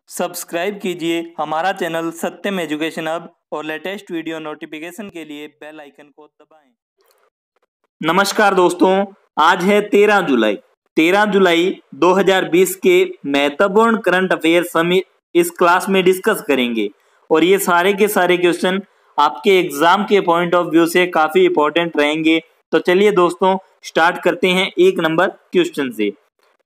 Subscribe कीजिए हमारा channel सत्यम education hub और लेटेस्ट वीडियो नोटिफिकेशन के लिए बेल आइकन को दबाएं। नमस्कार दोस्तों, आज है 13 जुलाई। 13 जुलाई 2020 के महत्वपूर्ण करंट अफेयर्स हम इस क्लास में डिस्कस करेंगे और ये सारे के सारे क्वेश्चन आपके एग्जाम के पॉइंट ऑफ व्यू से काफी इंपॉर्टेंट रहेंगे। तो चलिए दोस्तों स्टार्ट करते हैं 1 नंबर क्वेश्चन से।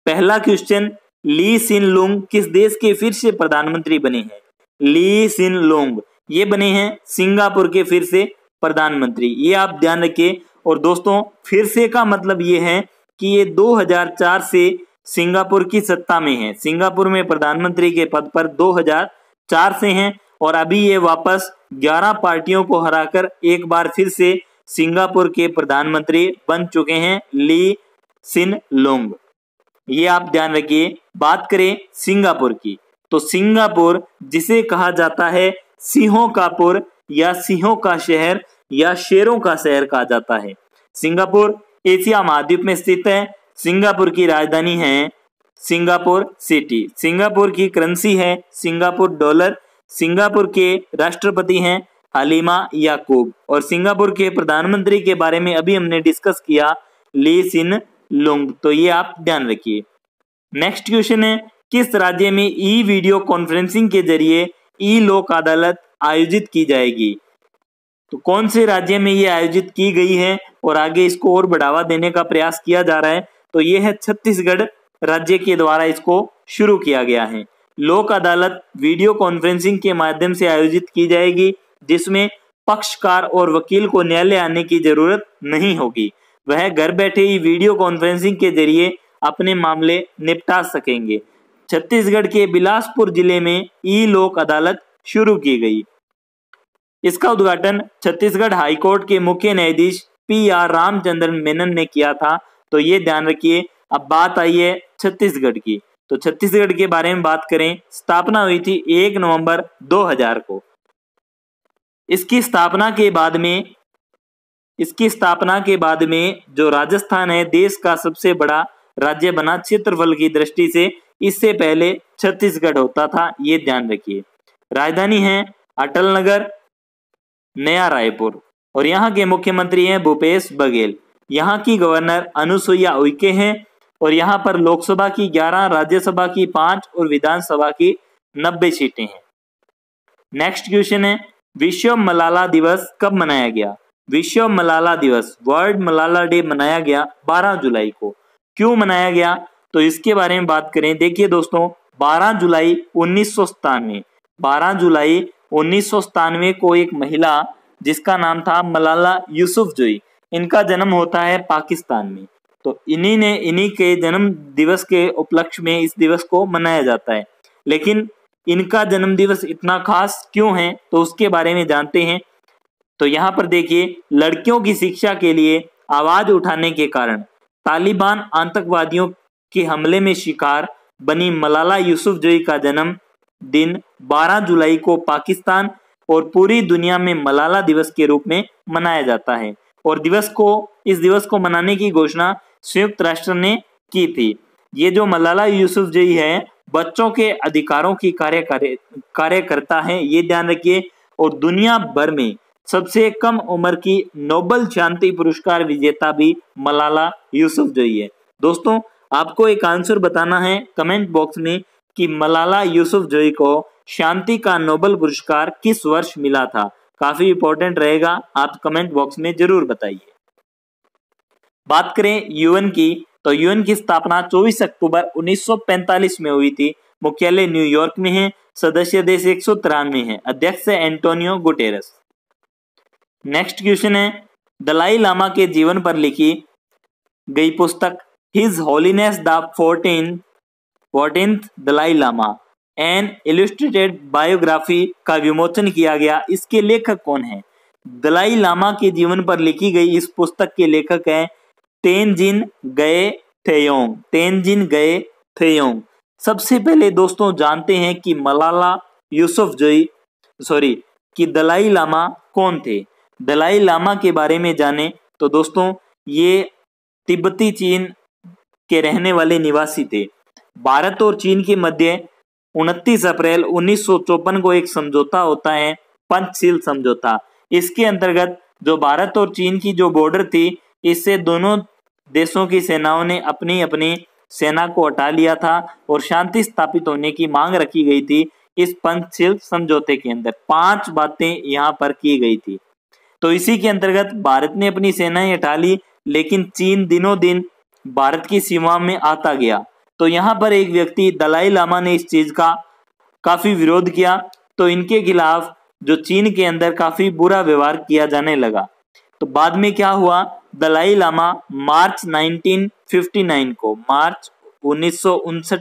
पहला क्वेश्चन, ली सिन लुंग किस देश के फिर से प्रधानमंत्री बने हैं? ली सिन लुंग ये बने हैं सिंगापुर के फिर से प्रधानमंत्री, ये आप ध्यान रखिए। और दोस्तों फिर से का मतलब ये है कि ये 2004 से सिंगापुर की सत्ता में है, सिंगापुर में प्रधानमंत्री के पद पर 2004 से हैं और अभी ये वापस 11 पार्टियों को हराकर एक बार फिर से सिंगापुर के प्रधानमंत्री बन चुके हैं, ली सिन लुंग, ये आप ध्यान रखिए। बात करें सिंगापुर की, तो सिंगापुर जिसे कहा जाता है सिंहों का पुर या सिंहों का शहर या शेरों का शहर कहा जाता है। सिंगापुर एशिया महाद्वीप में स्थित है। सिंगापुर की राजधानी है सिंगापुर सिटी। सिंगापुर की करेंसी है सिंगापुर डॉलर। सिंगापुर के राष्ट्रपति हैं हलीमा याकूब और सिंगापुर के प्रधानमंत्री के बारे में अभी हमने डिस्कस किया, ली सिन लुंग, तो ये आप ध्यान रखिए। नेक्स्ट क्वेश्चन है, किस राज्य में ई वीडियो कॉन्फ्रेंसिंग के जरिए ई लोक अदालत आयोजित की जाएगी? तो कौन से राज्य में ये आयोजित की गई है और आगे इसको और बढ़ावा देने का प्रयास किया जा रहा है? तो ये है छत्तीसगढ़ राज्य के द्वारा इसको शुरू किया गया है। लोक अदालत वीडियो कॉन्फ्रेंसिंग के माध्यम से आयोजित की जाएगी, जिसमें पक्षकार और वकील को न्यायालय आने की जरूरत नहीं होगी, वह घर बैठे ही वीडियो कॉन्फ्रेंसिंग के जरिए अपने मामले निपटा सकेंगे। छत्तीसगढ़ के बिलासपुर जिले में ई लोक अदालत शुरू की गई। इसका उद्घाटन छत्तीसगढ़ हाईकोर्ट के मुख्य न्यायाधीश PR रामचंद्रन मेनन ने किया था, तो ये ध्यान रखिए। अब बात आई है छत्तीसगढ़ की, तो छत्तीसगढ़ के बारे में बात करें, स्थापना हुई थी 1 नवंबर 2000 को। इसकी स्थापना के बाद में जो राजस्थान है देश का सबसे बड़ा राज्य बना क्षेत्रफल की दृष्टि से। इससे पहले छत्तीसगढ़ होता था, ये ध्यान रखिए। राजधानी है अटल नगर, नया रायपुर और यहाँ के मुख्यमंत्री हैं भूपेश बघेल। यहाँ की गवर्नर अनुसुईया उइके हैं और यहाँ पर लोकसभा की 11, राज्यसभा की 5 और विधानसभा की 90 सीटें हैं। नेक्स्ट क्वेश्चन है, विश्व मलाला दिवस कब मनाया गया? विश्व मलाला दिवस, वर्ल्ड मलाला डे मनाया गया 12 जुलाई को। क्यों मनाया गया? तो इसके बारे में बात करें, देखिए दोस्तों 12 जुलाई 1997 को एक महिला जिसका नाम था मलाला यूसुफजई, इनका जन्म होता है पाकिस्तान में। तो इन्हीं के जन्म दिवस के उपलक्ष्य में इस दिवस को मनाया जाता है। लेकिन इनका जन्म दिवस इतना खास क्यों है, तो उसके बारे में जानते हैं। तो यहाँ पर देखिए, लड़कियों की शिक्षा के लिए आवाज उठाने के कारण तालिबान आतंकवादियों के हमले में शिकार बनी मलाला यूसुफजई का जन्म दिन 12 जुलाई को पाकिस्तान और पूरी दुनिया में मलाला दिवस के रूप में मनाया जाता है। और इस दिवस को मनाने की घोषणा संयुक्त राष्ट्र ने की थी। ये जो मलाला यूसुफजई है बच्चों के अधिकारों की कार्यकर्ता है, ये ध्यान रखिए। और दुनिया भर में सबसे कम उम्र की नोबेल शांति पुरस्कार विजेता भी मलाला यूसुफजई है। दोस्तों आपको एक आंसर बताना है कमेंट बॉक्स में कि मलाला यूसुफजई को शांति का नोबेल पुरस्कार किस वर्ष मिला था। काफी इंपॉर्टेंट रहेगा, आप कमेंट बॉक्स में जरूर बताइए। बात करें यूएन की, तो यूएन की स्थापना 24 अक्टूबर 1945 में हुई थी। मुख्यालय न्यूयॉर्क में है। सदस्य देश 193 है। अध्यक्ष है एंटोनियो गुटेरेस। नेक्स्ट क्वेश्चन है, दलाई लामा के जीवन पर लिखी गई पुस्तक His Holiness the 14th Dalai Lama an illustrated biography का विमोचन किया गया। इसके लेखक कौन है? दलाई लामा के जीवन पर लिखी गई इस पुस्तक के लेखक हैं तेनजिन गए थेयोंग। सबसे पहले दोस्तों जानते हैं कि दलाई लामा कौन थे। दलाई लामा के बारे में जाने तो दोस्तों ये तिब्बती चीन के रहने वाले निवासी थे। भारत और चीन के मध्य 29 अप्रैल 1954 को एक समझौता होता है, पंचशील समझौता। इसके अंतर्गत जो भारत और चीन की जो बॉर्डर थी, इससे दोनों देशों की सेनाओं ने अपनी अपनी सेना को हटा लिया था और शांति स्थापित होने की मांग रखी गई थी। इस पंचशील समझौते के अंदर 5 बातें यहाँ पर की गई थी। तो इसी के अंतर्गत भारत ने अपनी सेनाएं हटा ली, लेकिन चीन दिनों दिन भारत की सीमा में आता गया। तो यहाँ पर एक व्यक्ति दलाई लामा ने इस चीज का काफी विरोध किया, तो इनके खिलाफ जो चीन के अंदर काफी बुरा व्यवहार किया जाने लगा। तो बाद में क्या हुआ, दलाई लामा मार्च 1959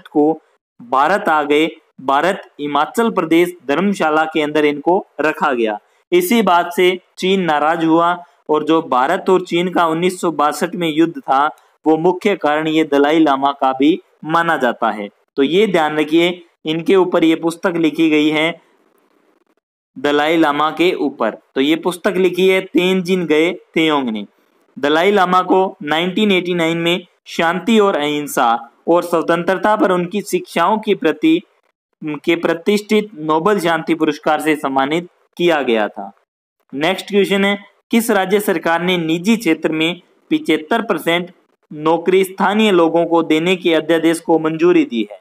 को भारत आ गए। भारत हिमाचल प्रदेश धर्मशाला के अंदर इनको रखा गया। इसी बात से चीन नाराज हुआ और जो भारत और चीन का 1962 में युद्ध था, वो मुख्य कारण ये दलाई लामा का भी माना जाता है। तो ये ध्यान रखिए, इनके ऊपर ये पुस्तक लिखी गई है दलाई लामा के ऊपर। तो ये पुस्तक लिखी है तेनजिन गए तेयोंग ने। दलाई लामा को 1989 में शांति और अहिंसा और स्वतंत्रता पर उनकी शिक्षाओं के प्रतिष्ठित नोबेल शांति पुरस्कार से सम्मानित किया गया था। नेक्स्ट क्वेश्चन है, किस राज्य सरकार ने निजी क्षेत्र में 75% नौकरी स्थानीय लोगों को देने के अध्यादेश को मंजूरी दी है?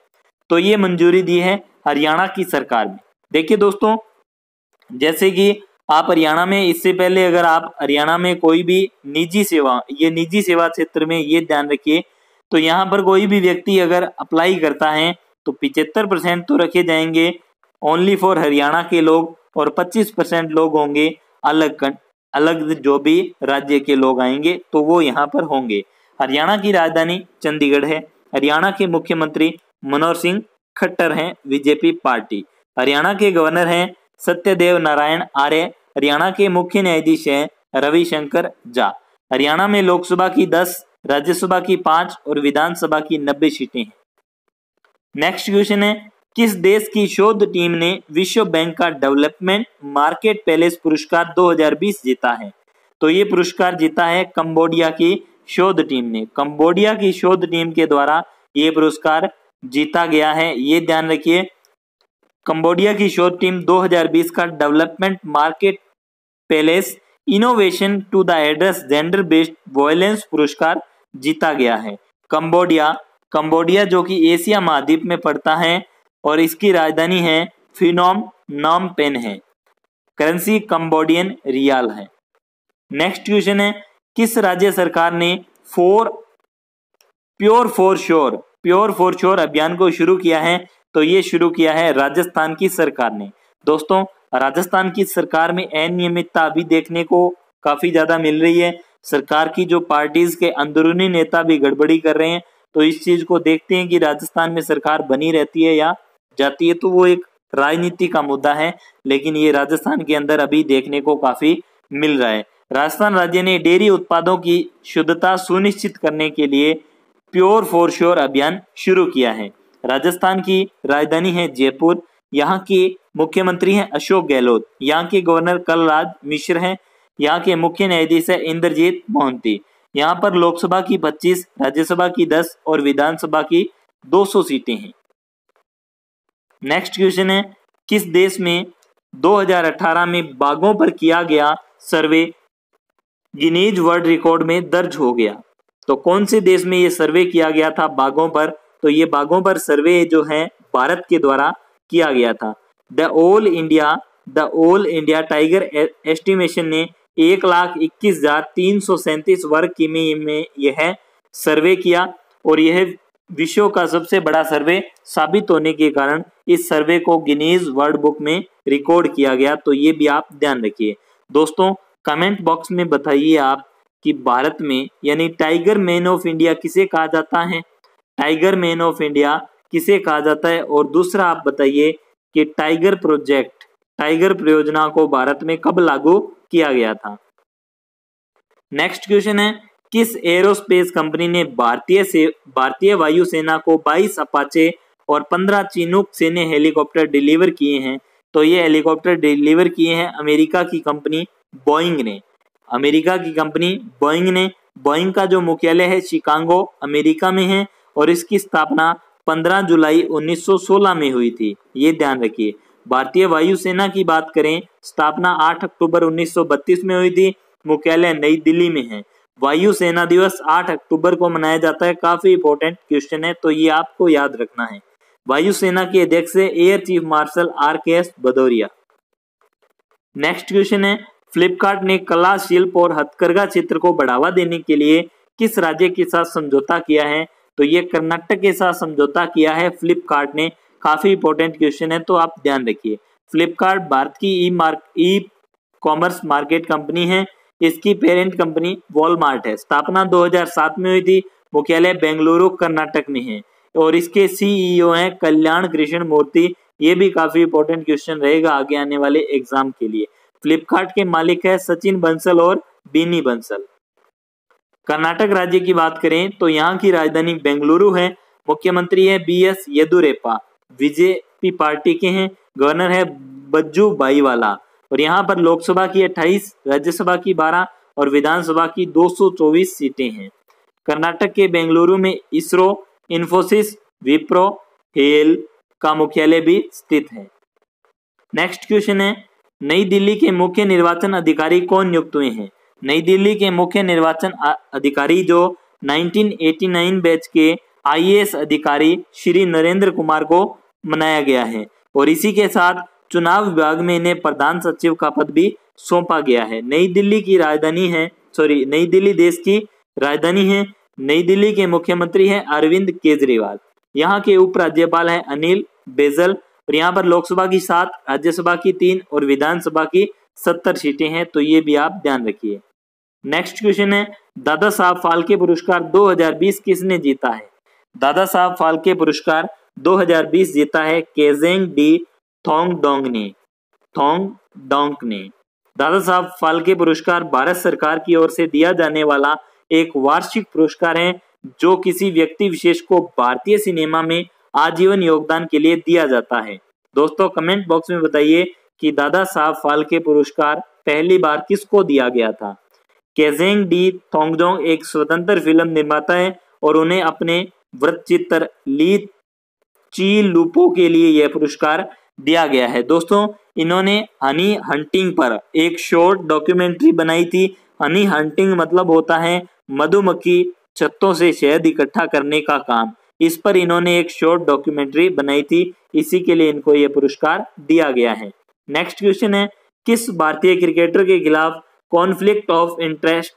तो ये मंजूरी दी है हरियाणा की सरकार ने। देखिए दोस्तों, जैसे कि आप हरियाणा में, इससे पहले अगर आप हरियाणा में कोई भी निजी सेवा, ये निजी सेवा क्षेत्र में ये ध्यान रखिए, तो यहाँ पर कोई भी व्यक्ति अगर अप्लाई करता है तो 75% तो रखे जाएंगे ओनली फॉर हरियाणा के लोग, और 25% लोग होंगे अलग जो भी राज्य के लोग आएंगे तो वो यहाँ पर होंगे। हरियाणा की राजधानी चंडीगढ़ है। हरियाणा के मुख्यमंत्री मनोहर सिंह खट्टर हैं, बीजेपी पार्टी। हरियाणा के गवर्नर हैं सत्यदेव नारायण आर्य। हरियाणा के मुख्य न्यायाधीश हैं रविशंकर झा। हरियाणा में लोकसभा की 10, राज्यसभा की 5 और विधानसभा की 90 सीटें हैं। नेक्स्ट क्वेश्चन है, किस देश की शोध टीम ने विश्व बैंक का डेवलपमेंट मार्केट पैलेस पुरस्कार 2020 जीता है? तो ये पुरस्कार जीता है कंबोडिया की शोध टीम ने। कंबोडिया की शोध टीम के द्वारा ये पुरस्कार जीता गया है, ये ध्यान रखिए। कंबोडिया की शोध टीम 2020 का development market place innovation to the address gender based violence पुरस्कार जीता गया है। कंबोडिया जो कि एशिया महाद्वीप में पड़ता है और इसकी राजधानी है फिनोम नाम पेन है। करेंसी कंबोडियन रियाल है। नेक्स्ट क्वेश्चन है, किस राज्य सरकार ने प्योर फॉर श्योर अभियान को शुरू किया है? तो ये शुरू किया है राजस्थान की सरकार ने। दोस्तों, राजस्थान की सरकार में अनियमितता अभी देखने को काफी ज्यादा मिल रही है। सरकार की जो पार्टीज के अंदरूनी नेता भी गड़बड़ी कर रहे हैं, तो इस चीज को देखते हैं कि राजस्थान में सरकार बनी रहती है या जाती है, तो वो एक राजनीति का मुद्दा है, लेकिन ये राजस्थान के अंदर अभी देखने को काफी मिल रहा है। राजस्थान राज्य ने डेयरी उत्पादों की शुद्धता सुनिश्चित करने के लिए प्योर फॉर श्योर अभियान शुरू किया है। राजस्थान की राजधानी है जयपुर। यहाँ के मुख्यमंत्री हैं अशोक गहलोत। यहाँ के गवर्नर कलराज मिश्र हैं। यहाँ के मुख्य न्यायाधीश है इंद्रजीत मोहंती। यहाँ पर लोकसभा की 25, राज्यसभा की 10 और विधानसभा की 200 सीटें हैं। नेक्स्ट क्वेश्चन है, किस देश में 2018 में बाघों पर किया गया सर्वे गिनीज वर्ल्ड रिकॉर्ड में दर्ज हो गया? तो कौन से देश में ये सर्वे किया गया था बाघों पर? तो ये बाघों पर सर्वे जो है भारत के द्वारा किया गया था। The all India tiger estimation ने 1,21,337 वर्ग किमी में यह सर्वे किया और यह विश्व का सबसे बड़ा सर्वे साबित होने के कारण इस सर्वे को गिनीज वर्ल्ड बुक में रिकॉर्ड किया गया। तो ये भी आप ध्यान रखिए। दोस्तों, कमेंट बॉक्स में बताइए आप कि भारत में यानी टाइगर मैन ऑफ इंडिया किसे कहा जाता है? टाइगर मैन ऑफ इंडिया किसे कहा जाता है? और दूसरा आप बताइए कि टाइगर परियोजना को भारत में कब लागू किया गया था? नेक्स्ट क्वेश्चन है, किस एरोस्पेस कंपनी ने भारतीय वायुसेना को 22 अपाचे और 15 चिनूक सैन्य हेलीकॉप्टर डिलीवर किए हैं? तो ये हेलीकॉप्टर डिलीवर किए हैं अमेरिका की कंपनी बोइंग ने। बोइंग का जो मुख्यालय है शिकागो अमेरिका में है और इसकी स्थापना 15 जुलाई 1916 में हुई थी, ये ध्यान रखिए। भारतीय वायुसेना की बात करें, स्थापना 8 अक्टूबर 1932 में हुई थी, मुख्यालय नई दिल्ली में है। वायुसेना दिवस 8 अक्टूबर को मनाया जाता है, काफी इंपॉर्टेंट क्वेश्चन है तो ये आपको याद रखना है। वायुसेना के अध्यक्ष है air chief marshal RKS Bhadauria. Next question है, फ्लिपकार्ट ने कला, शिल्प और हथकरघा क्षेत्र को बढ़ावा देने के लिए किस राज्य के साथ समझौता किया है? तो ये कर्नाटक के साथ समझौता किया है फ्लिपकार्ट ने। काफी इंपॉर्टेंट क्वेश्चन है तो आप ध्यान रखिए। फ्लिपकार्ट भारत की ई कॉमर्स मार्केट कंपनी है। इसकी पेरेंट कंपनी वॉलमार्ट है। स्थापना 2007 में हुई थी, मुख्यालय बेंगलुरु कर्नाटक में है और इसके CEO हैं कल्याण कृष्ण मूर्ति। ये भी काफी इंपॉर्टेंट क्वेश्चन रहेगा आगे आने वाले एग्जाम के लिए। फ्लिपकार्ट के मालिक है सचिन बंसल और बीनी बंसल। कर्नाटक राज्य की बात करें तो यहाँ की राजधानी बेंगलुरु है। मुख्यमंत्री है BS येदुरप्पा, बीजेपी पार्टी के हैं। गवर्नर है बज्जू भाईवाला और यहाँ पर लोकसभा की 28, राज्यसभा की 12 और विधानसभा की 224 सीटें हैं। कर्नाटक के बेंगलुरु में इसरो, इन्फोसिस, विप्रो, हेल का मुख्यालय भी स्थित है। नेक्स्ट क्वेश्चन है, नई दिल्ली के मुख्य निर्वाचन अधिकारी कौन नियुक्त हुए हैं? नई दिल्ली के मुख्य निर्वाचन अधिकारी जो 1989 बैच के IAS अधिकारी श्री नरेंद्र कुमार को बनाया गया है और इसी के साथ चुनाव विभाग में इन्हें प्रधान सचिव का पद भी सौंपा गया है। नई दिल्ली देश की राजधानी है। नई दिल्ली के मुख्यमंत्री है अरविंद केजरीवाल। यहाँ के उपराज्यपाल है अनिल बैजल और यहाँ पर लोकसभा की 7, राज्यसभा की 3 और विधानसभा की 70 सीटें हैं तो ये भी आप ध्यान रखिए। नेक्स्ट क्वेश्चन है, दादा साहब फाल्के पुरस्कार 2020 किसने जीता है? दादा साहब फाल्के पुरस्कार 2020 जीता है केजेंग डी थोंगडोंग ने। दादा साहब फाल्के पुरस्कार भारत सरकार की ओर से दिया जाने वाला एक वार्षिक पुरस्कार है जो किसी व्यक्ति विशेष को भारतीय सिनेमा में आजीवन योगदान के लिए दिया जाता है। दोस्तों कमेंट बॉक्स में बताइए कि दादा साहब फाल्के पुरस्कार पहली बार किसको दिया गया था? केजेंग डी थोंगडोंग एक स्वतंत्र फिल्म निर्माता है और उन्हें अपने वृत्तचित्र ली ची लूपो के लिए यह पुरस्कार दिया गया है। दोस्तों इन्होंने हनी हंटिंग पर एक शॉर्ट डॉक्यूमेंट्री बनाई थी। हनी हंटिंग मतलब होता है मधुमक्खी छत्तों से शहद इकट्ठा करने का काम। इस पर इन्होंने एक शॉर्ट डॉक्यूमेंट्री बनाई थी, इसी के लिए इनको यह पुरस्कार दिया गया है। नेक्स्ट क्वेश्चन है, किस भारतीय क्रिकेटर के खिलाफ कॉन्फ्लिक्ट ऑफ इंटरेस्ट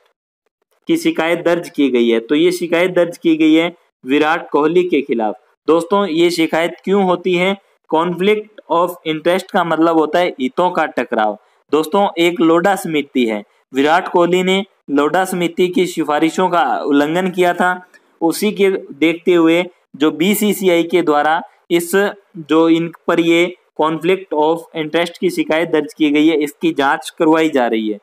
की शिकायत दर्ज की गई है? तो ये शिकायत दर्ज की गई है विराट कोहली के खिलाफ। दोस्तों ये शिकायत क्यों होती है? कॉन्फ्लिक्ट ऑफ इंटरेस्ट का मतलब होता है हितों का टकराव। दोस्तों एक लोढ़ा समिति है, विराट कोहली ने लोढ़ा समिति की सिफारिशों का उल्लंघन किया था। उसी के देखते हुए जो BCCI के द्वारा इन पर ये कॉन्फ्लिक्ट ऑफ इंटरेस्ट की शिकायत दर्ज की गई है, इसकी जांच करवाई जा रही है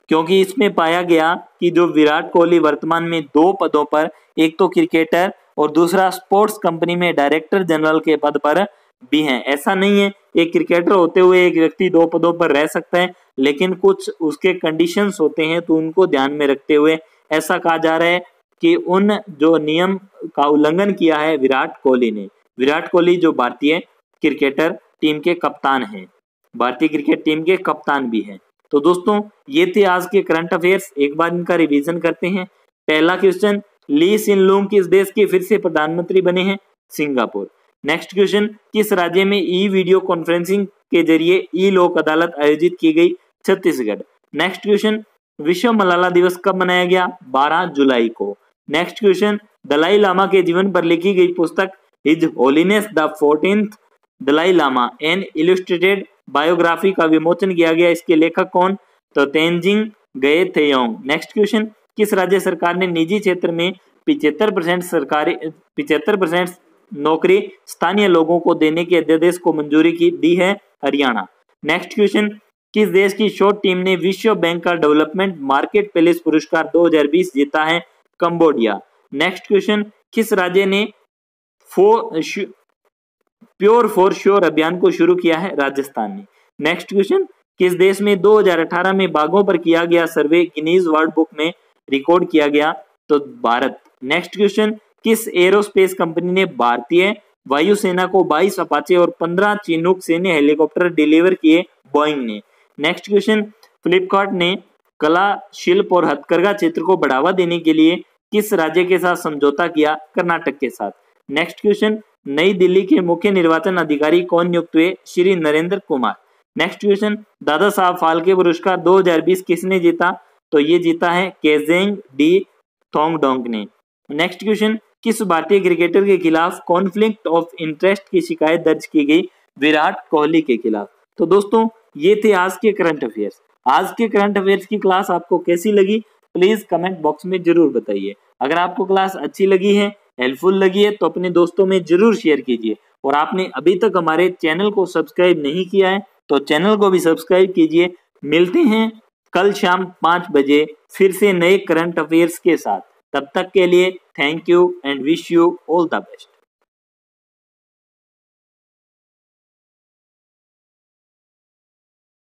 क्योंकि इसमें पाया गया कि जो विराट कोहली वर्तमान में 2 पदों पर, एक तो क्रिकेटर और दूसरा स्पोर्ट्स कंपनी में डायरेक्टर जनरल के पद पर भी हैं। ऐसा नहीं है एक क्रिकेटर होते हुए एक व्यक्ति 2 पदों पर रह सकता है, लेकिन कुछ उसके कंडीशंस होते हैं तो उनको ध्यान में रखते हुए ऐसा कहा जा रहा है कि उन जो नियम का उल्लंघन किया है विराट कोहली ने। विराट कोहली जो भारतीय क्रिकेटर टीम के कप्तान हैं, भारतीय क्रिकेट टीम के कप्तान भी हैं। तो दोस्तों ये थे आज के करंट अफेयर्स। एक बार इनका रिवीजन करते हैं। पहला क्वेश्चन, ली सिन लूंग किस देश के फिर से प्रधानमंत्री बने हैं? सिंगापुर। नेक्स्ट क्वेश्चन, किस राज्य में वीडियो कॉन्फ्रेंसिंग के जरिए लोक अदालत आयोजित की गई? छत्तीसगढ़। नेक्स्ट क्वेश्चन, विश्व मलाला दिवस कब मनाया गया? 12 जुलाई को। नेक्स्ट क्वेश्चन, दलाई लामा के जीवन पर लिखी गई पुस्तक His Holiness the 14th Dalai Lama an illustrated biography का विमोचन किया गया। इसके लेखक कौन? तो तेंजिंग गए थेयोंग। नेक्स्ट क्वेश्चन, किस राज्य सरकार ने निजी क्षेत्र में 75% नौकरी स्थानीय लोगों को देने के अध्यादेश को मंजूरी दी है? हरियाणा। नेक्स्ट क्वेश्चन, किस देश की शॉट टीम ने विश्व बैंक का डेवलपमेंट मार्केट प्लेस पुरस्कार 2020 जीता है? कंबोडिया। नेक्स्ट क्वेश्चन, किस राज्य ने प्योर फॉर श्योर अभियान को शुरू किया है? राजस्थान ने। नेक्स्ट क्वेश्चन, किस देश में 2018 में बाघों पर किया गया सर्वे गिनीज वर्ल्ड बुक में रिकॉर्ड किया गया? तो भारत। नेक्स्ट क्वेश्चन, किस एरोस्पेस कंपनी ने भारतीय वायुसेना को 22 अपाचे और 15 चिनूक सैन्य हेलीकॉप्टर डिलीवर किए? बोइंग ने। नेक्स्ट क्वेश्चन, फ्लिपकार्ट ने कला, शिल्प और हथकरघा क्षेत्र को बढ़ावा देने के लिए किस राज्य के साथ समझौता किया? कर्नाटक के साथ। नेक्स्ट क्वेश्चन, नई दिल्ली के मुख्य निर्वाचन अधिकारी कौन नियुक्त हुए? श्री नरेंद्र कुमार। नेक्स्ट क्वेश्चन, दादा साहब फाल्के पुरस्कार 2020 किसने जीता? तो ये जीता है केजेंग डी थोंगडोंग ने। नेक्स्ट क्वेश्चन, किस भारतीय क्रिकेटर के खिलाफ कॉन्फ्लिक्ट ऑफ इंटरेस्ट की शिकायत दर्ज की गई? विराट कोहली के खिलाफ। तो दोस्तों ये थे आज के करंट अफेयर्स। आज के करंट अफेयर्स की क्लास आपको कैसी लगी प्लीज कमेंट बॉक्स में जरूर बताइए। अगर आपको क्लास अच्छी लगी है, हेल्पफुल लगी है तो अपने दोस्तों में जरूर शेयर कीजिए। और आपने अभी तक हमारे चैनल को सब्सक्राइब नहीं किया है तो चैनल को भी सब्सक्राइब कीजिए। मिलते हैं कल शाम 5 बजे फिर से नए करंट अफेयर्स के साथ। तब तक के लिए thank you and wish you all the best.